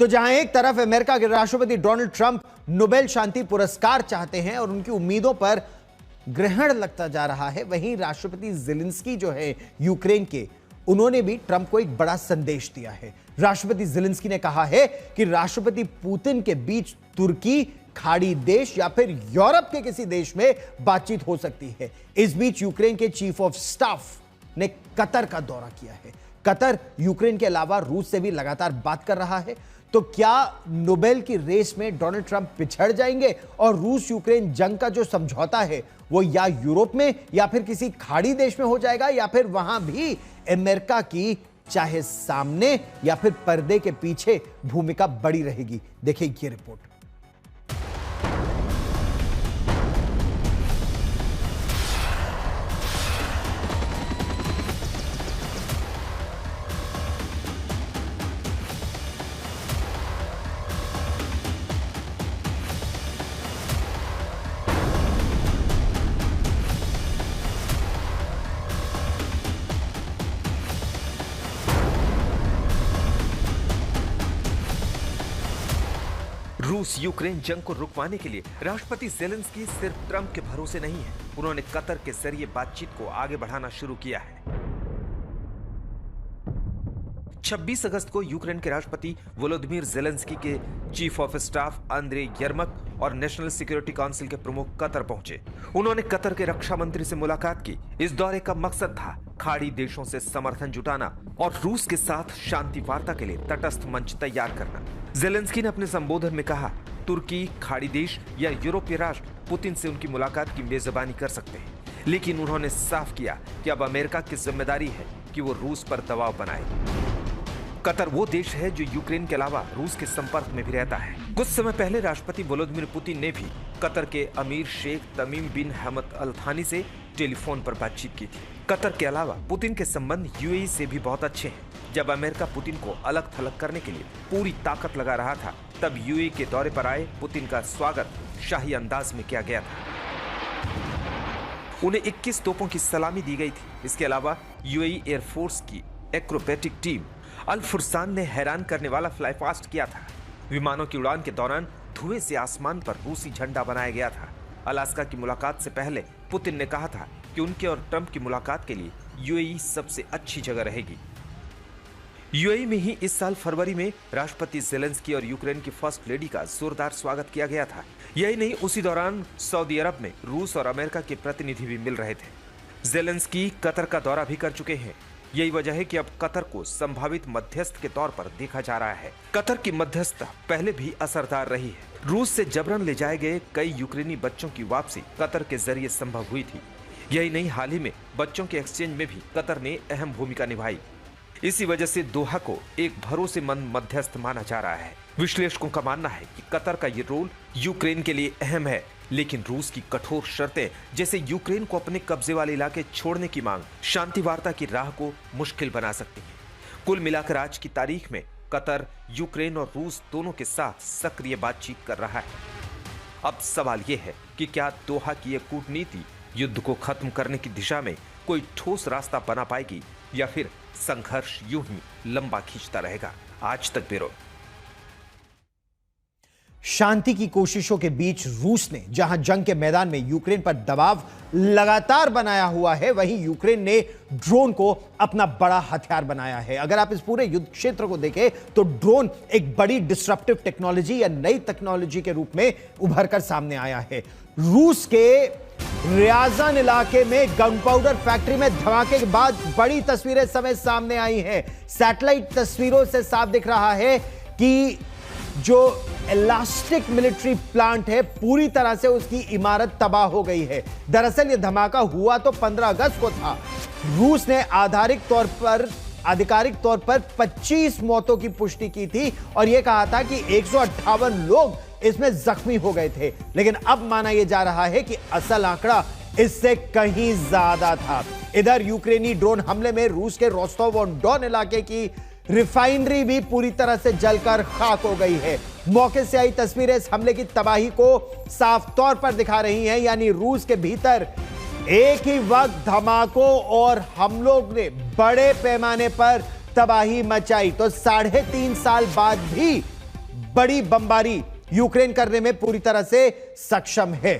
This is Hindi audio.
तो जहां एक तरफ अमेरिका के राष्ट्रपति डोनाल्ड ट्रंप नोबेल शांति पुरस्कार चाहते हैं और उनकी उम्मीदों पर ग्रहण लगता जा रहा है, वहीं राष्ट्रपति ज़ेलेंस्की जो है यूक्रेन के, उन्होंने भी ट्रंप को एक बड़ा संदेश दिया है। राष्ट्रपति ज़ेलेंस्की ने कहा है कि राष्ट्रपति पुतिन के बीच तुर्की, खाड़ी देश या फिर यूरोप के किसी देश में बातचीत हो सकती है। इस बीच यूक्रेन के चीफ ऑफ स्टाफ ने कतर का दौरा किया है। कतर यूक्रेन के अलावा रूस से भी लगातार बात कर रहा है। तो क्या नोबेल की रेस में डोनाल्ड ट्रंप पिछड़ जाएंगे और रूस यूक्रेन जंग का जो समझौता है वो या यूरोप में या फिर किसी खाड़ी देश में हो जाएगा, या फिर वहां भी अमेरिका की चाहे सामने या फिर पर्दे के पीछे भूमिका बड़ी रहेगी? देखिए ये रिपोर्ट। रूस यूक्रेन जंग को रुकवाने के लिए राष्ट्रपति ज़ेलेंस्की सिर्फ ट्रंप के भरोसे नहीं है, उन्होंने कतर के जरिए बातचीत को आगे बढ़ाना शुरू किया है। 26 अगस्त को यूक्रेन के राष्ट्रपति वोलोदिमीर ज़ेलेंस्की के चीफ ऑफ स्टाफ आंद्रे यर्मक और नेशनल सिक्योरिटी काउंसिल के प्रमुख कतर पहुंचे। उन्होंने कतर के रक्षा मंत्री से मुलाकात की। इस दौरे का मकसद था खाड़ी देशों से समर्थन जुटाना और रूस के साथ शांति वार्ता के लिए तटस्थ मंच तैयार करना। ज़ेलेंस्की ने अपने संबोधन में कहा, तुर्की, खाड़ी देश या यूरोपीय राष्ट्र पुतिन से उनकी मुलाकात की मेजबानी कर सकते हैं, लेकिन उन्होंने साफ किया कि अब अमेरिका की जिम्मेदारी है कि वो रूस पर दबाव बनाए। कतर वो देश है जो यूक्रेन के अलावा रूस के संपर्क में भी रहता है। कुछ समय पहले राष्ट्रपति व्लादिमीर पुतिन ने भी कतर के अमीर शेख तमीम बिन हमद अल थानी से टेलीफोन पर बातचीत की थी। कतर के अलावा पुतिन के संबंध यूएई से भी बहुत अच्छे हैं। जब अमेरिका पुतिन को अलग थलग करने के लिए पूरी ताकत लगा रहा था, तब यूएई के दौरे पर आए पुतिन का स्वागत शाही अंदाज में किया गया था। उन्हें 21 तोपों की सलामी दी गई थी। इसके अलावा यूएई एयरफोर्स की एक्रोबैटिक टीम अल फुरसान ने हैरान करने वाला फ्लाई पास्ट किया था। विमानों की उड़ान के दौरान धुएं से आसमान पर रूसी झंडा बनाया गया था। अलास्का की मुलाकात से पहले पुतिन ने कहा था कि उनके और ट्रंप की मुलाकात के लिए यूएई सबसे अच्छी जगह रहेगी। यूएई में ही इस साल फरवरी में राष्ट्रपति ज़ेलेंस्की और यूक्रेन की फर्स्ट लेडी का जोरदार स्वागत किया गया था। यही नहीं, उसी दौरान सऊदी अरब में रूस और अमेरिका के प्रतिनिधि भी मिल रहे थे। ज़ेलेंस्की कतर का दौरा भी कर चुके हैं। यही वजह है कि अब कतर को संभावित मध्यस्थ के तौर पर देखा जा रहा है। कतर की मध्यस्थता पहले भी असरदार रही है। रूस से जबरन ले जाए गए कई यूक्रेनी बच्चों की वापसी कतर के जरिए संभव हुई थी। यही नहीं, हाल ही में बच्चों के एक्सचेंज में भी कतर ने अहम भूमिका निभाई। इसी वजह से दोहा को एक भरोसेमंद मध्यस्थ माना जा रहा है। विश्लेषकों का मानना है कि कतर का ये रोल यूक्रेन के लिए अहम है, लेकिन रूस की कठोर शर्तें जैसे यूक्रेन को अपने कब्जे वाले इलाके छोड़ने की मांग शांति वार्ता की राह को मुश्किल बना सकती है। कुल मिलाकर आज की तारीख में कतर यूक्रेन और रूस दोनों के साथ सक्रिय बातचीत कर रहा है। अब सवाल यह है कि क्या दोहा की यह कूटनीति युद्ध को खत्म करने की दिशा में कोई ठोस रास्ता बना पाएगी या फिर संघर्ष यूं ही लंबा खींचता रहेगा। आज तक ब्यूरो। शांति की कोशिशों के बीच रूस ने जहां जंग के मैदान में यूक्रेन पर दबाव लगातार बनाया हुआ है, वहीं यूक्रेन ने ड्रोन को अपना बड़ा हथियार बनाया है। अगर आप इस पूरे युद्ध क्षेत्र को देखें तो ड्रोन एक बड़ी डिस्ट्रप्टिव टेक्नोलॉजी या नई टेक्नोलॉजी के रूप में उभर कर सामने आया है। रूस के रियाजन इलाके में गन पाउडर फैक्ट्री में धमाके के बाद बड़ी तस्वीरें समय सामने आई हैं। सैटेलाइट तस्वीरों से साफ दिख रहा है कि जो इलास्टिक मिलिट्री प्लांट है, पूरी तरह से उसकी इमारत तबाह हो गई है। दरअसल यह धमाका हुआ तो 15 अगस्त को था। रूस ने आधिकारिक तौर पर 25 मौतों की पुष्टि की थी और यह कहा था कि 158 लोग इसमें जख्मी हो गए थे, लेकिन अब माना यह जा रहा है कि असल आंकड़ा इससे कहीं ज्यादा था। इधर यूक्रेनी ड्रोन हमले में रूस के रोस्टोव ऑन डॉन इलाके की रिफाइनरी भी पूरी तरह से जलकर खाक हो गई है। मौके से आई तस्वीरें इस हमले की तबाही को साफ तौर पर दिखा रही हैं, यानी रूस के भीतर एक ही वक्त धमाकों और हमलों ने बड़े पैमाने पर तबाही मचाई। तो 3.5 साल बाद भी बड़ी बमबारी यूक्रेन करने में पूरी तरह से सक्षम है।